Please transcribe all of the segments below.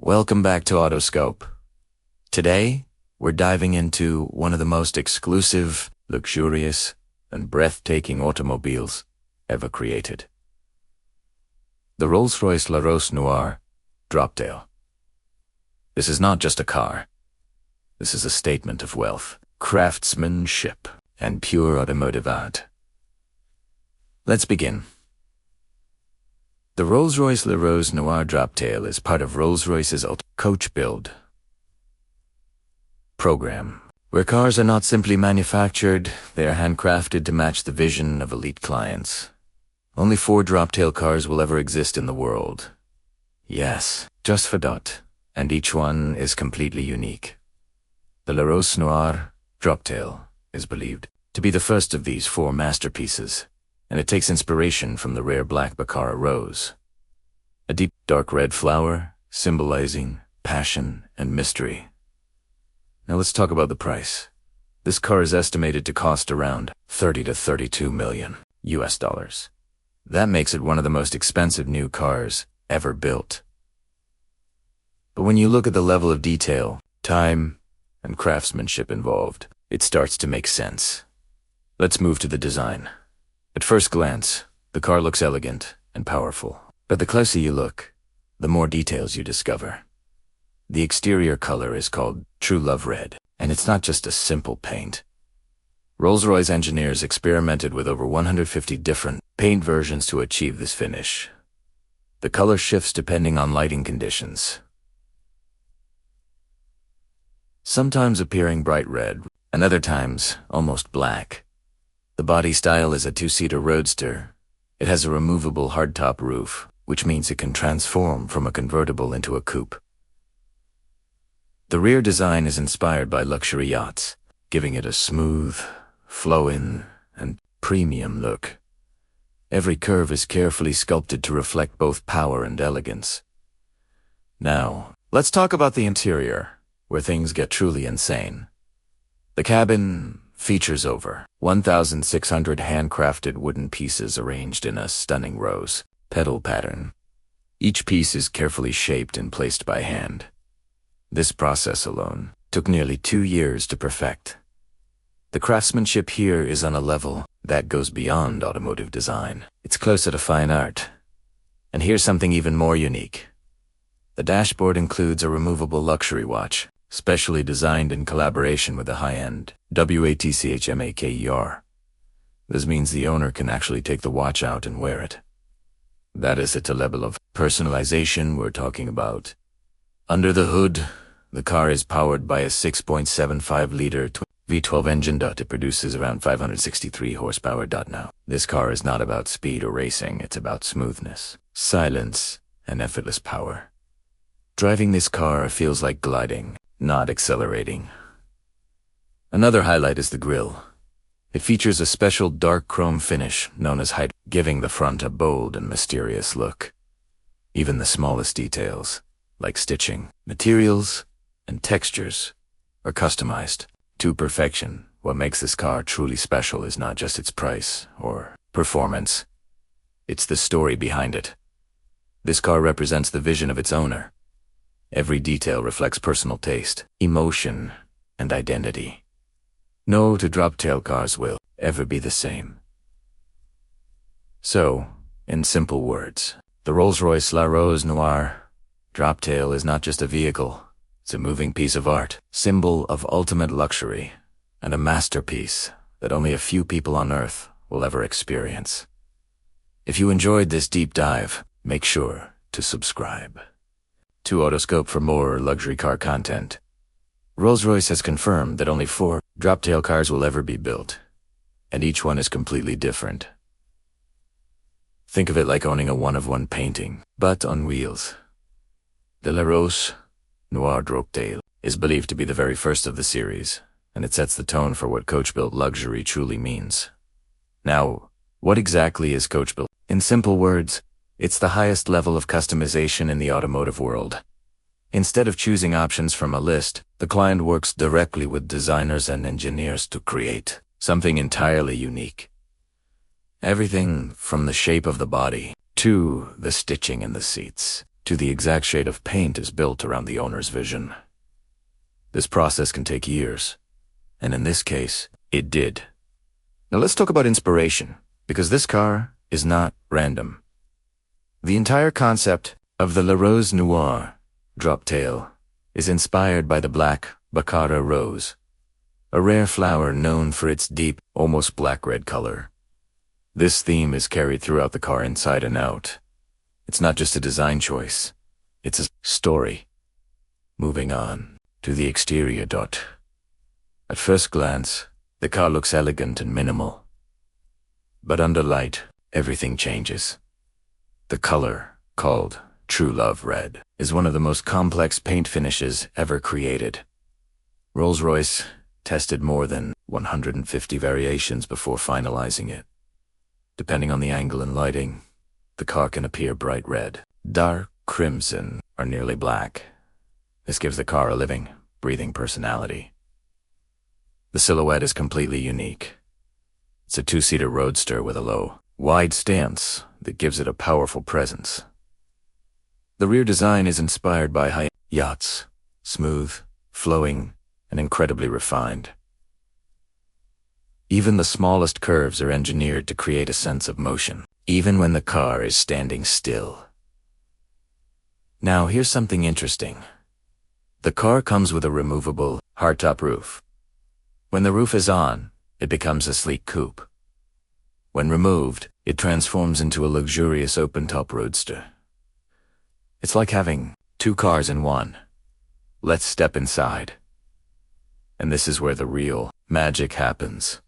Welcome back to AutoScope. Today, we're diving into one of the most exclusive, luxurious, and breathtaking automobiles ever created. The Rolls-Royce Noire Droptail. This is not just a car. This is a statement of wealth, craftsmanship, and pure automotive art. Let's begin. The Rolls-Royce Noire Droptail is part of Rolls-Royce's coach build program, where cars are not simply manufactured, they are handcrafted to match the vision of elite clients. Only 4 Droptail cars will ever exist in the world. Yes, just for that, and each one is completely unique. The Noire Droptail is believed to be the first of these 4 masterpieces, and it takes inspiration from the rare Black Baccara rose, a deep dark red flower symbolizing passion and mystery. Now let's talk about the price. This car is estimated to cost around $30 to $32 million US dollars. That makes it one of the most expensive new cars ever built. But when you look at the level of detail, time, and craftsmanship involved, it starts to make sense. Let's move to the design. At first glance, the car looks elegant and powerful, but the closer you look, the more details you discover. The exterior color is called True Love Red, and it's not just a simple paint. Rolls-Royce engineers experimented with over 150 different paint versions to achieve this finish. The color shifts depending on lighting conditions, sometimes appearing bright red, and other times almost black. The body style is a 2-seater roadster. It has a removable hardtop roof, which means it can transform from a convertible into a coupe. The rear design is inspired by luxury yachts, giving it a smooth, flowing, and premium look. Every curve is carefully sculpted to reflect both power and elegance. Now, let's talk about the interior, where things get truly insane. The cabin features over 1,600 handcrafted wooden pieces arranged in a stunning rose petal pattern. Each piece is carefully shaped and placed by hand. This process alone took nearly 2 years to perfect. The craftsmanship here is on a level that goes beyond automotive design. It's closer to fine art. And here's something even more unique. The dashboard includes a removable luxury watch, specially designed in collaboration with the high-end WATCHMAKER. This means the owner can actually take the watch out and wear it. That is at a level of personalization we're talking about. Under the hood, the car is powered by a 6.75-liter V12 engine. It produces around 563 horsepower. Now, this car is not about speed or racing, it's about smoothness, silence, and effortless power. Driving this car feels like gliding, not accelerating. Another highlight is the grille. It features a special dark chrome finish known as Hydro, giving the front a bold and mysterious look. Even the smallest details, like stitching, materials, and textures, are customized to perfection. What makes this car truly special is not just its price or performance. It's the story behind it. This car represents the vision of its owner. Every detail reflects personal taste, emotion, and identity. No 2 Droptail cars will ever be the same. So, in simple words, the Rolls-Royce Noire Droptail is not just a vehicle, it's a moving piece of art, symbol of ultimate luxury, and a masterpiece that only a few people on Earth will ever experience. If you enjoyed this deep dive, make sure to subscribe to AutoScope for more luxury car content. Rolls-Royce has confirmed that only 4 Droptail cars will ever be built, and each one is completely different. Think of it like owning a one-of-one painting, but on wheels. The Noire Droptail is believed to be the very first of the series, and it sets the tone for what coach-built luxury truly means. Now, what exactly is coach-built? In simple words, it's the highest level of customization in the automotive world. Instead of choosing options from a list, the client works directly with designers and engineers to create something entirely unique. Everything from the shape of the body to the stitching in the seats, to the exact shade of paint is built around the owner's vision. This process can take years, and in this case, it did. Now let's talk about inspiration, because this car is not random. The entire concept of the Noire Droptail is inspired by the Black Baccara rose, a rare flower known for its deep, almost black-red color. This theme is carried throughout the car inside and out. It's not just a design choice, it's a story. Moving on to the exterior. At first glance, the car looks elegant and minimal. But under light, everything changes. The color, called True Love Red, is one of the most complex paint finishes ever created. Rolls-Royce tested more than 150 variations before finalizing it. Depending on the angle and lighting, the car can appear bright red, dark crimson, or nearly black. This gives the car a living, breathing personality. The silhouette is completely unique. It's a two-seater roadster with a low, wide stance that gives it a powerful presence. The rear design is inspired by high yachts, smooth, flowing, and incredibly refined. Even the smallest curves are engineered to create a sense of motion, even when the car is standing still. Now, here's something interesting. The car comes with a removable, hardtop roof. When the roof is on, it becomes a sleek coupe. When removed, it transforms into a luxurious open-top roadster. It's like having two cars in one. Let's step inside. And this is where the real magic happens.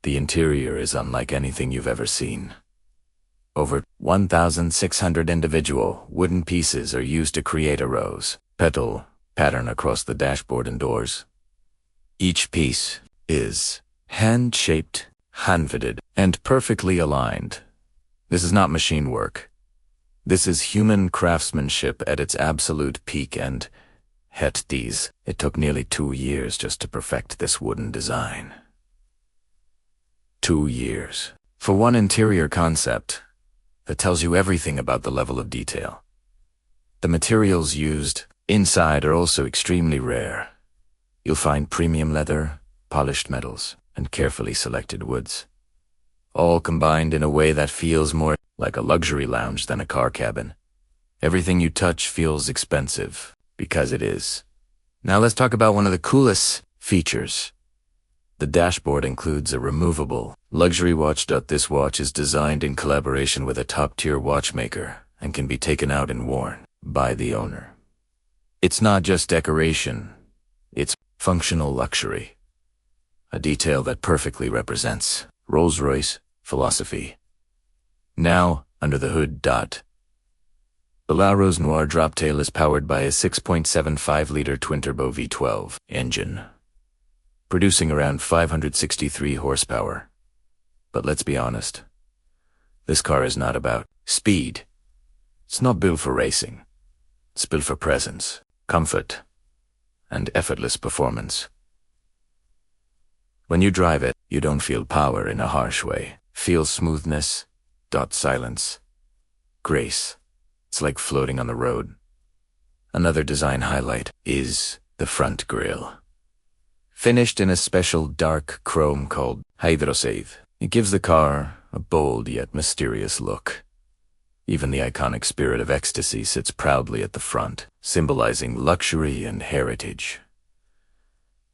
The interior is unlike anything you've ever seen. Over 1,600 individual wooden pieces are used to create a rose petal pattern across the dashboard and doors. Each piece is hand-shaped, hand-fitted, and perfectly aligned. This is not machine work. This is human craftsmanship at its absolute peak, and it took nearly 2 years just to perfect this wooden design. 2 years. For one interior concept that tells you everything about the level of detail. The materials used inside are also extremely rare. You'll find premium leather, polished metals, and carefully selected woods, all combined in a way that feels more like a luxury lounge than a car cabin. Everything you touch feels expensive, because it is. Now let's talk about one of the coolest features. The dashboard includes a removable luxury watch. This watch is designed in collaboration with a top-tier watchmaker and can be taken out and worn by the owner. It's not just decoration, it's functional luxury, a detail that perfectly represents Rolls-Royce philosophy. Now, under the hood. The Noire Droptail is powered by a 6.75-liter twin-turbo V12 engine, producing around 563 horsepower. But let's be honest, this car is not about speed. It's not built for racing. It's built for presence, comfort, and effortless performance. When you drive it, you don't feel power in a harsh way. Feel smoothness, silence, grace. It's like floating on the road. Another design highlight is the front grille. Finished in a special dark chrome called AutoScope, it gives the car a bold yet mysterious look. Even the iconic Spirit of Ecstasy sits proudly at the front, symbolizing luxury and heritage.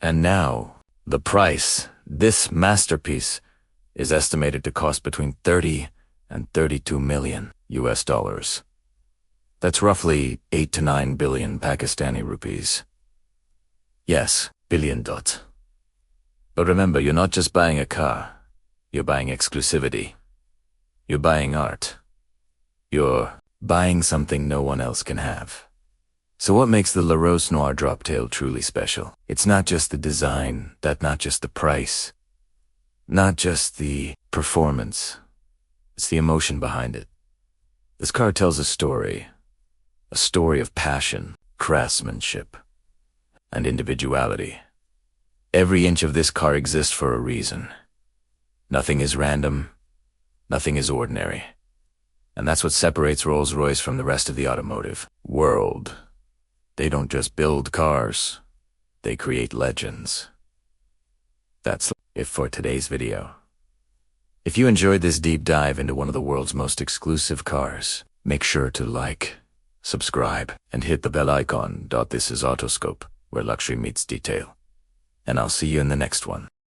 And now, the price. This masterpiece is estimated to cost between 30 and 32 million US dollars. That's roughly 8 to 9 billion Pakistani rupees. Yes, billion. But remember, you're not just buying a car. You're buying exclusivity. You're buying art. You're buying something no one else can have. So what makes the Noire Droptail truly special? It's not just the design, not just the price, not just the performance. It's the emotion behind it. This car tells a story of passion, craftsmanship, and individuality. Every inch of this car exists for a reason. Nothing is random. Nothing is ordinary. And that's what separates Rolls-Royce from the rest of the automotive world. They don't just build cars, they create legends. That's it for today's video. If you enjoyed this deep dive into one of the world's most exclusive cars, make sure to like, subscribe, and hit the bell icon. This is AutoScope, where luxury meets detail. And I'll see you in the next one.